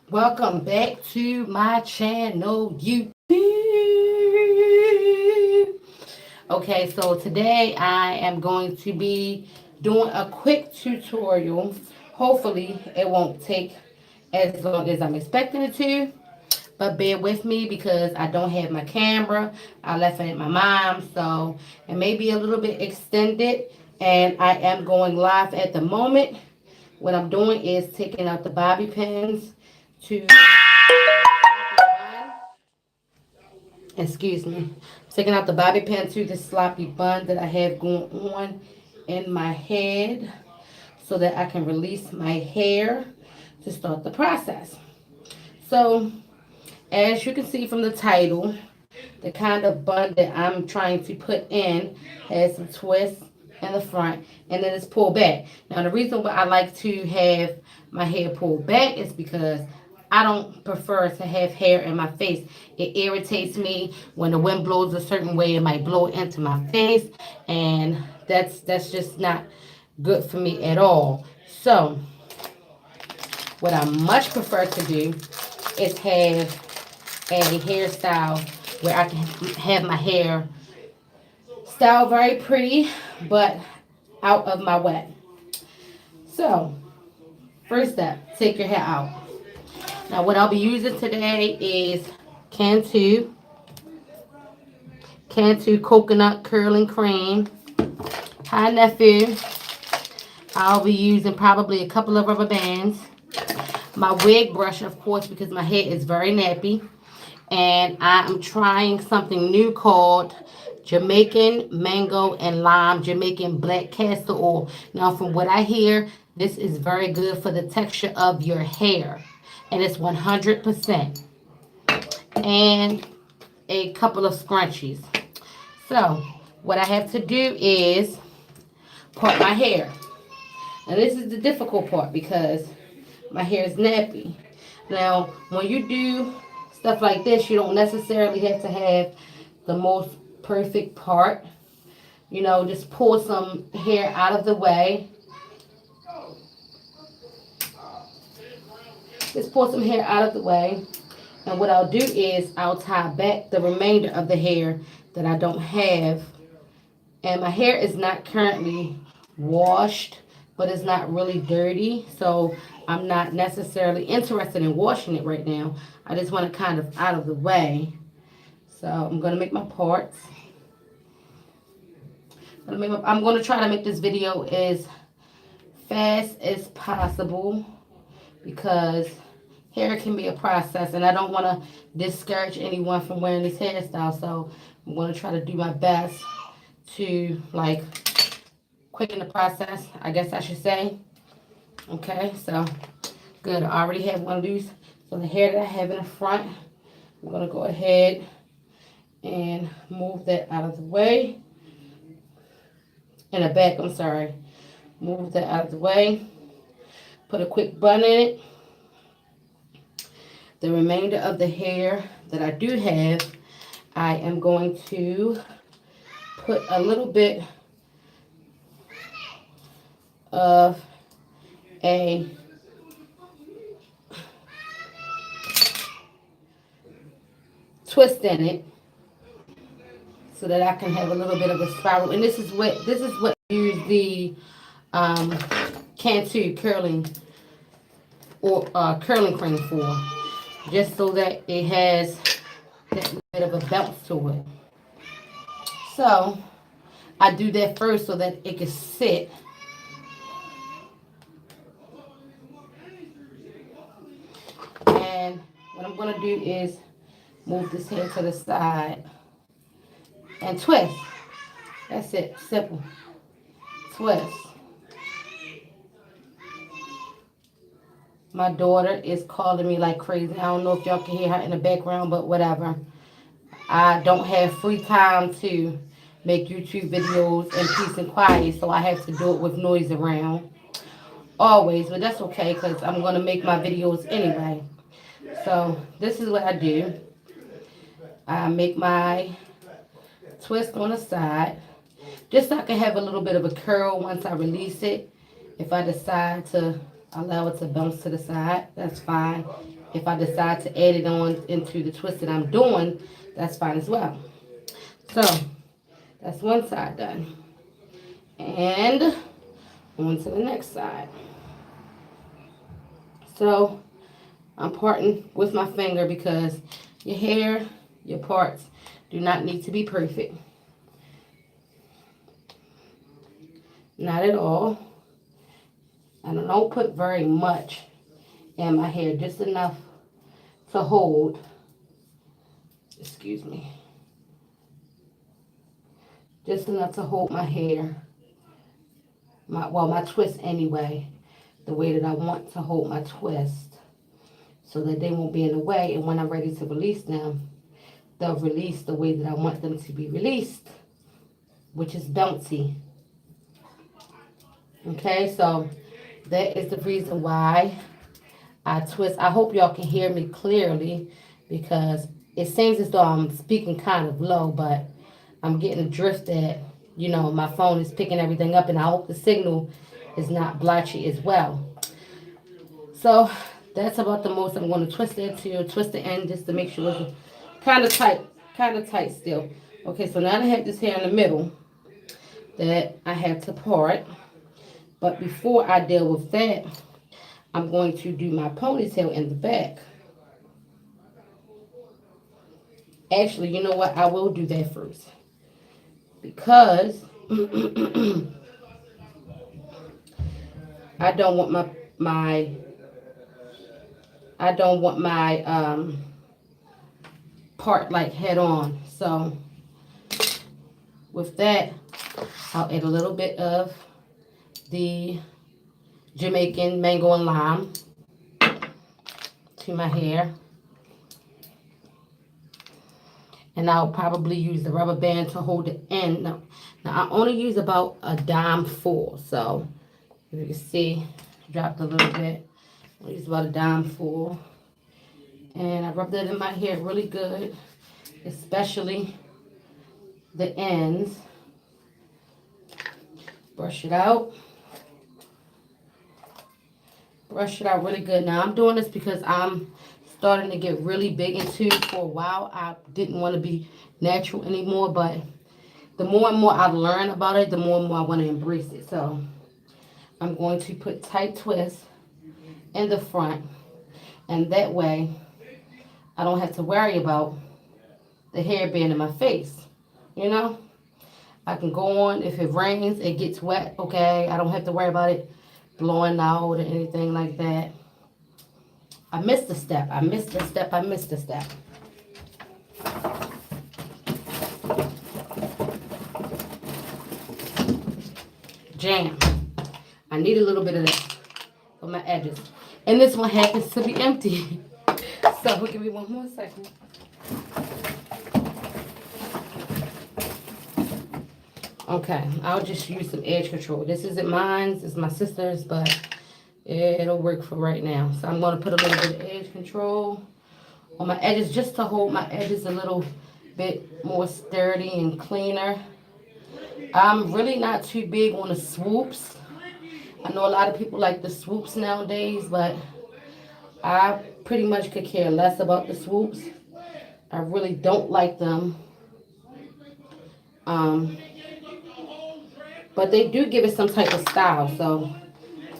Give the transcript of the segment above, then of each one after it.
Welcome back to my channel, YouTube. Okay, so today I am going to be doing a quick tutorial. Hopefully it won't take as long as I'm expecting it to. But bear with me because I don't have my camera. I left it at my mom's, so it may be a little bit extended. And I am going live at the moment. What I'm doing is taking out the bobby pins to, excuse me, taking out the bobby pin to the sloppy bun that I have going on in my head so that I can release my hair to start the process. So, as you can see from the title, the kind of bun that I'm trying to put in has some twists in the front and then it's pulled back. Now the reason why I like to have my hair pulled back is because I don't prefer to have hair in my face. It irritates me when the wind blows a certain way. It might blow into my face, and that's just not good for me at all. So what I much prefer to do is have a hairstyle where I can have my hair styled very pretty, but out of my way. So, first step, take your hair out. Now, what I'll be using today is Cantu, Cantu Coconut Curling Cream. Hi, nephew. I'll be using probably a couple of rubber bands. My wig brush, of course, because my hair is very nappy. And I am trying something new called Jamaican Mango and Lime Jamaican Black Castor Oil. Now, from what I hear, this is very good for the texture of your hair. And it's 100%. And a couple of scrunchies. So, what I have to do is part my hair. Now, this is the difficult part because my hair is nappy. Now, when you do stuff like this, you don't necessarily have to have the most perfect part. You know, just pull some hair out of the way. Just pull some hair out of the way. And what I'll do is I'll tie back the remainder of the hair that I don't have. And my hair is not currently washed, but it's not really dirty. So I'm not necessarily interested in washing it right now. I just want it kind of out of the way. So I'm going to make my parts. I'm going to try to make this video as fast as possible because hair can be a process and I don't want to discourage anyone from wearing this hairstyle. So I'm going to try to do my best to like quicken the process, I guess I should say. Okay, so good. I already have one loose. So the hair that I have in the front, I'm going to go ahead and move that out of the way. In the back, I'm sorry. Move that out of the way. Put a quick bun in it. The remainder of the hair that I do have, I am going to put a little bit of a twist in it so that I can have a little bit of a spiral. And this is what I use the Cantu curling or curling cream for, just so that it has that bit of a bounce to it. So I do that first so that it can sit. And what I'm going to do is move this hair to the side and twist. That's it. Simple. Twist. My daughter is calling me like crazy. I don't know if y'all can hear her in the background, but whatever. I don't have free time to make YouTube videos in peace and quiet, so I have to do it with noise around. Always, but that's okay because I'm going to make my videos anyway. So this is what I do. I make my twist on the side just so I can have a little bit of a curl once I release it. If I decide to allow it to bounce to the side, that's fine. If I decide to add it on into the twist that I'm doing, that's fine as well. So that's one side done. And on to the next side. So I'm parting with my finger because your hair, your parts do not need to be perfect. Not at all. And I don't put very much in my hair, just enough to hold, excuse me, just enough to hold my hair, my twist anyway, the way that I want to hold my twist so that they won't be in the way, and when I'm ready to release them, they'll release the way that I want them to be released, which is bouncy. Okay, so that is the reason why I twist. I hope y'all can hear me clearly because it seems as though I'm speaking kind of low, but I'm getting a drift that, my phone is picking everything up, and I hope the signal is not blotchy as well. So that's about the most I'm going to twist it to, twist the end just to make sure it's kind of tight still. Okay, so now I have this hair in the middle that I have to part. But before I deal with that, I'm going to do my ponytail in the back. Actually, you know what? I will do that first. Because I don't want my part like head on. So with that, I'll add a little bit of the Jamaican mango and lime to my hair. And I'll probably use the rubber band to hold it in. Now I only use about a dime full. So if you can see, dropped a little bit. I use about a dime full. And I rub that in my hair really good, especially the ends. Brush it out. Brush it out really good. Now I'm doing this because I'm starting to get really big into it. For a while I didn't want to be natural anymore, but the more and more I learn about it, the more and more I want to embrace it. So I'm going to put tight twists in the front, and that way I don't have to worry about the hair being in my face. I can go on. If it rains, it gets wet, okay? I don't have to worry about it blowing out or anything like that. I missed a step. I missed a step. Jam. I need a little bit of that for my edges. And this one happens to be empty. So give me one more second. Okay, I'll just use some edge control. This isn't mine, it's my sister's, but it'll work for right now. So I'm going to put a little bit of edge control on my edges just to hold my edges a little bit more sturdy and cleaner. I'm really not too big on the swoops. I know a lot of people like the swoops nowadays, but I pretty much could care less about the swoops. I really don't like them. But they do give it some type of style, so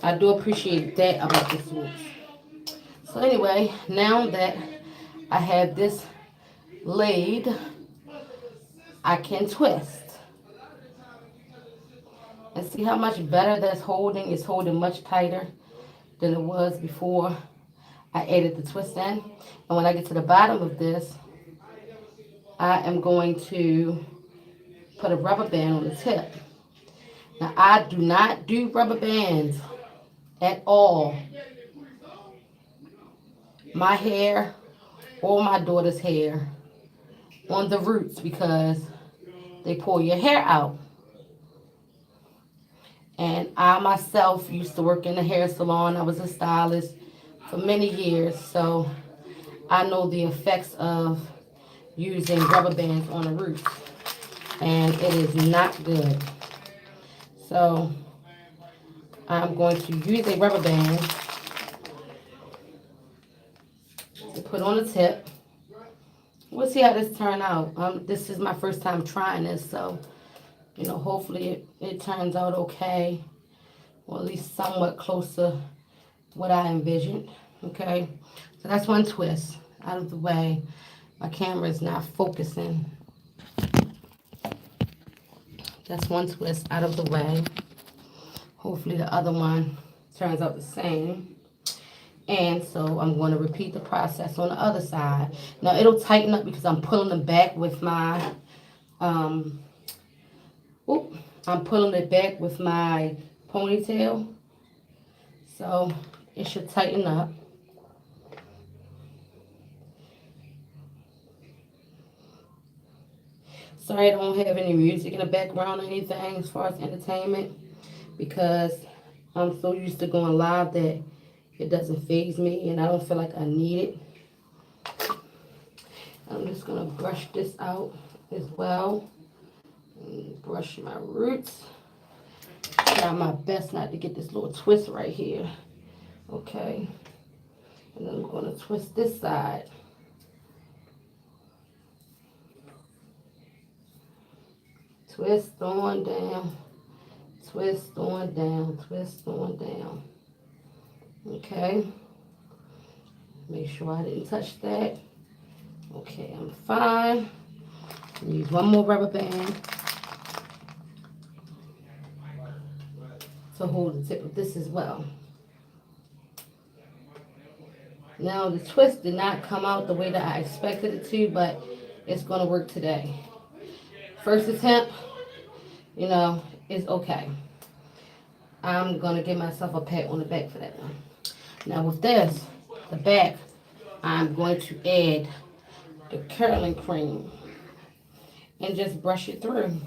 I do appreciate that about the swoops. So anyway, now that I have this laid, I can twist. And see how much better that's holding? It's holding much tighter than it was before I added the twist in. And when I get to the bottom of this, I am going to put a rubber band on the tip. Now, I do not do rubber bands at all. My hair or my daughter's hair on the roots because they pull your hair out. And I myself used to work in a hair salon. I was a stylist for many years, so I know the effects of using rubber bands on the roots. And it is not good. So I'm going to use a rubber band to put on the tip. We'll see how this turn out. This is my first time trying this, so hopefully it turns out okay, or at least somewhat close to what I envisioned. Okay, so that's one twist out of the way. My camera is not focusing. That's one twist out of the way. Hopefully the other one turns out the same. And so I'm going to repeat the process on the other side. Now it'll tighten up because I'm pulling it back with my, I'm pulling it back with my ponytail. So it should tighten up. Sorry I don't have any music in the background or anything as far as entertainment, because I'm so used to going live that it doesn't faze me and I don't feel like I need it. I'm just going to brush this out as well. And brush my roots. Try my best not to get this little twist right here. Okay. And then I'm going to twist this side. Twist on down. Twist on down. Twist on down. Okay. Make sure I didn't touch that. Okay, I'm fine. Use one more rubber band to hold the tip of this as well. Now the twist did not come out the way that I expected it to, but it's going to work today. First attempt, is okay. I'm going to give myself a pat on the back for that one. Now with this, the back, I'm going to add the curling cream and just brush it through.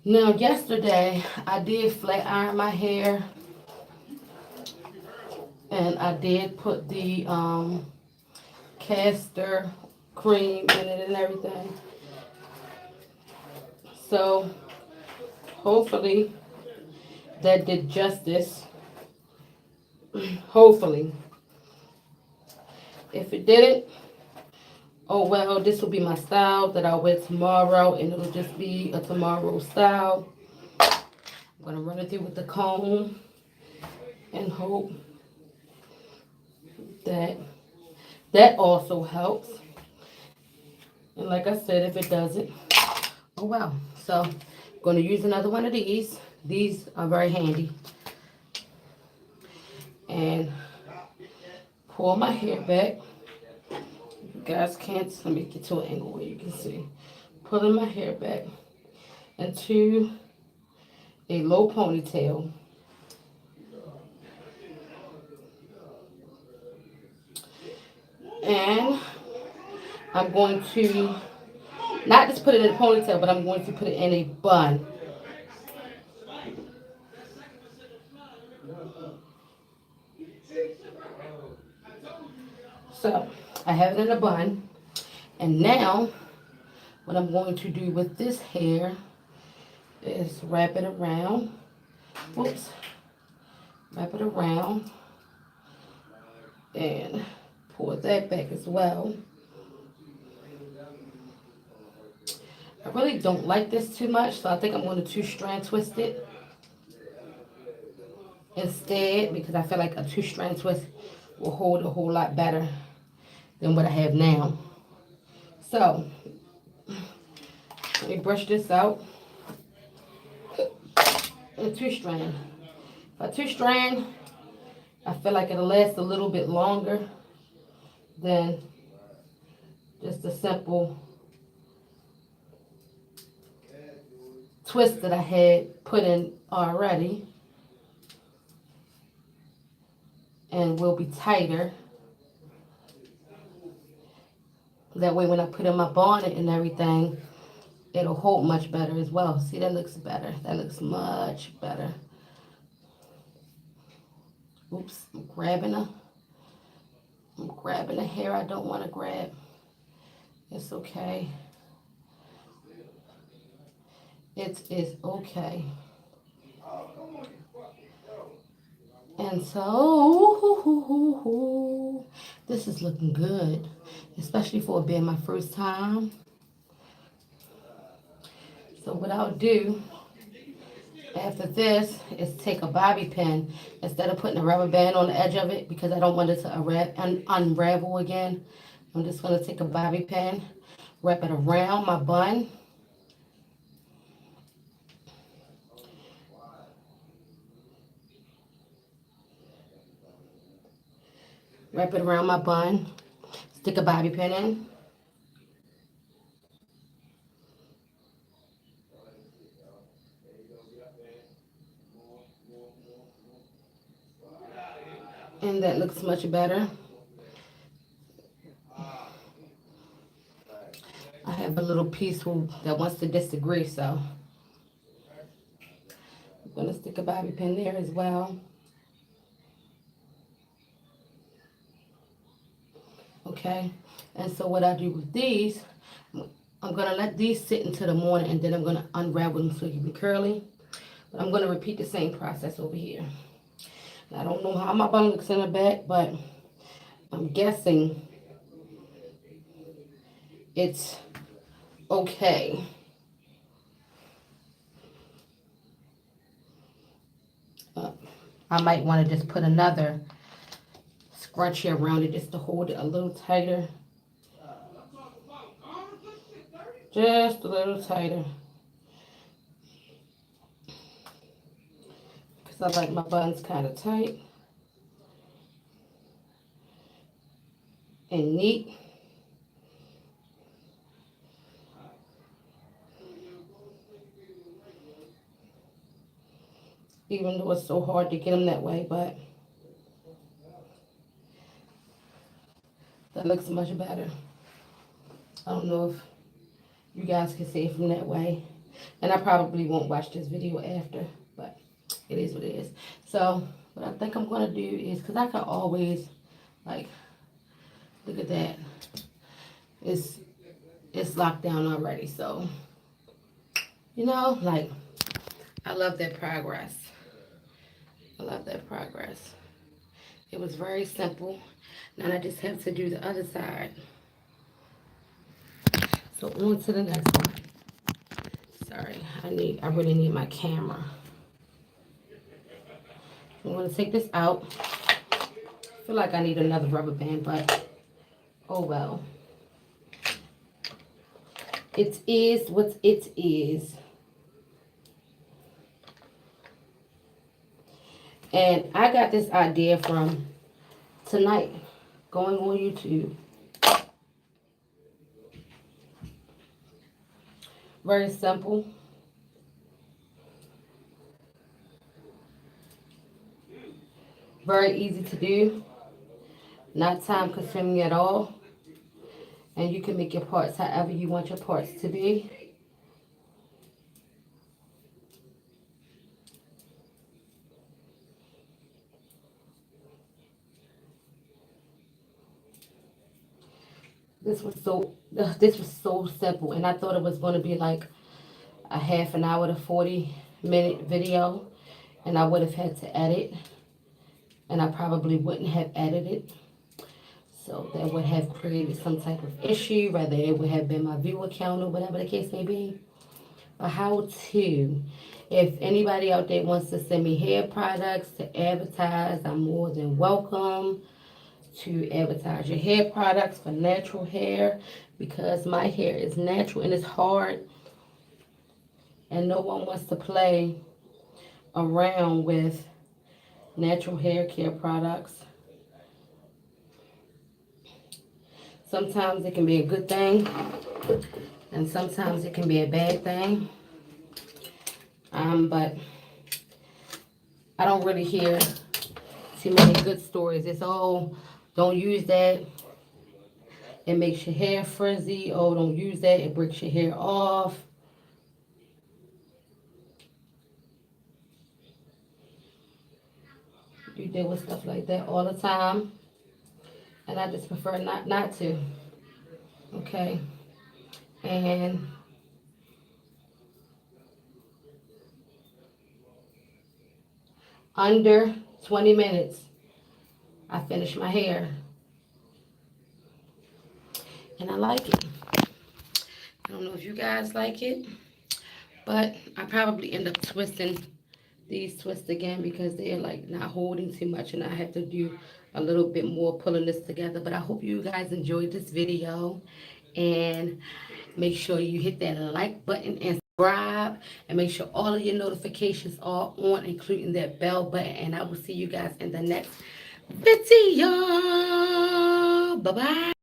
Now yesterday, I did flat iron my hair, and I did put the castor cream in it and everything. So hopefully that did justice. Hopefully. If it didn't, oh well, this will be my style that I'll wear tomorrow, and it'll just be a tomorrow style. I'm going to run it through with the comb and hope that that also helps. And like I said, if it doesn't, oh well. So I'm going to use another one of these. These are very handy. And pull my hair back. You guys can't, let me get to an angle where you can see. Pulling my hair back into a low ponytail. And I'm going to not just put it in a ponytail, but I'm going to put it in a bun. So I have it in a bun. And now what I'm going to do with this hair is wrap it around. Whoops. Wrap it around. And pull that back as well. I really don't like this too much, so I think I'm going to 2-strand twist it instead, because I feel like a 2-strand twist will hold a whole lot better than what I have now. So let me brush this out. A 2-strand. A 2-strand, I feel like it'll last a little bit longer than just a simple twist that I had put in already, and will be tighter. That way when I put in my bonnet and everything, it'll hold much better as well. See, that looks better. That looks much better. Oops, I'm grabbing a hair I don't want to grab. It's okay. It is okay. And so, this is looking good, especially for it being my first time. So what I'll do after this is take a bobby pin instead of putting a rubber band on the edge of it because I don't want it to unravel again. I'm just going to take a bobby pin, wrap it around my bun. Wrap it around my bun. Stick a bobby pin in. And that looks much better. I have a little piece that wants to disagree, so I'm going to stick a bobby pin there as well. Okay, and so what I do with these, I'm going to let these sit until the morning and then I'm going to unravel them so you can curly. But I'm going to repeat the same process over here. I don't know how my bun looks in the back, but I'm guessing it's okay. Uh, I might want to just put another scrunchie around it just to hold it a little tighter. Just a little tighter. Because I like my buns kind of tight and neat. Even though it's so hard to get them that way, but that looks much better. I don't know if you guys can see it from that way. And I probably won't watch this video after, but it is what it is. So what I think I'm going to do is, because I can always, like, look at that. It's locked down already. So, you know, like, I love that progress. I love that progress. It was very simple. Now I just have to do the other side. So on to the next one. Sorry, I really need my camera. I'm gonna take this out. I feel like I need another rubber band, but oh well. It is what it is. And I got this idea from tonight, going on YouTube. Very simple. Very easy to do. Not time consuming at all. And you can make your parts however you want your parts to be. This was so simple, and I thought it was going to be like a half an hour to 40-minute video, and I would have had to edit, and I probably wouldn't have edited. So that would have created some type of issue, whether it would have been my viewer count or whatever the case may be. But how to, if anybody out there wants to send me hair products to advertise, I'm more than welcome to advertise your hair products for natural hair, because my hair is natural and it's hard, and no one wants to play around with natural hair care products. Sometimes it can be a good thing, and sometimes it can be a bad thing. But I don't really hear too many good stories. It's all, don't use that, it makes your hair frizzy. Oh, don't use that, it breaks your hair off. You deal with stuff like that all the time, and I just prefer not to. Okay, and under 20 minutes. I finished my hair. And I like it. I don't know if you guys like it. But I probably end up twisting these twists again because they're like not holding too much and I have to do a little bit more pulling this together. But I hope you guys enjoyed this video and make sure you hit that like button and subscribe and make sure all of your notifications are on, including that bell button. And I will see you guys in the next video. Bye bye.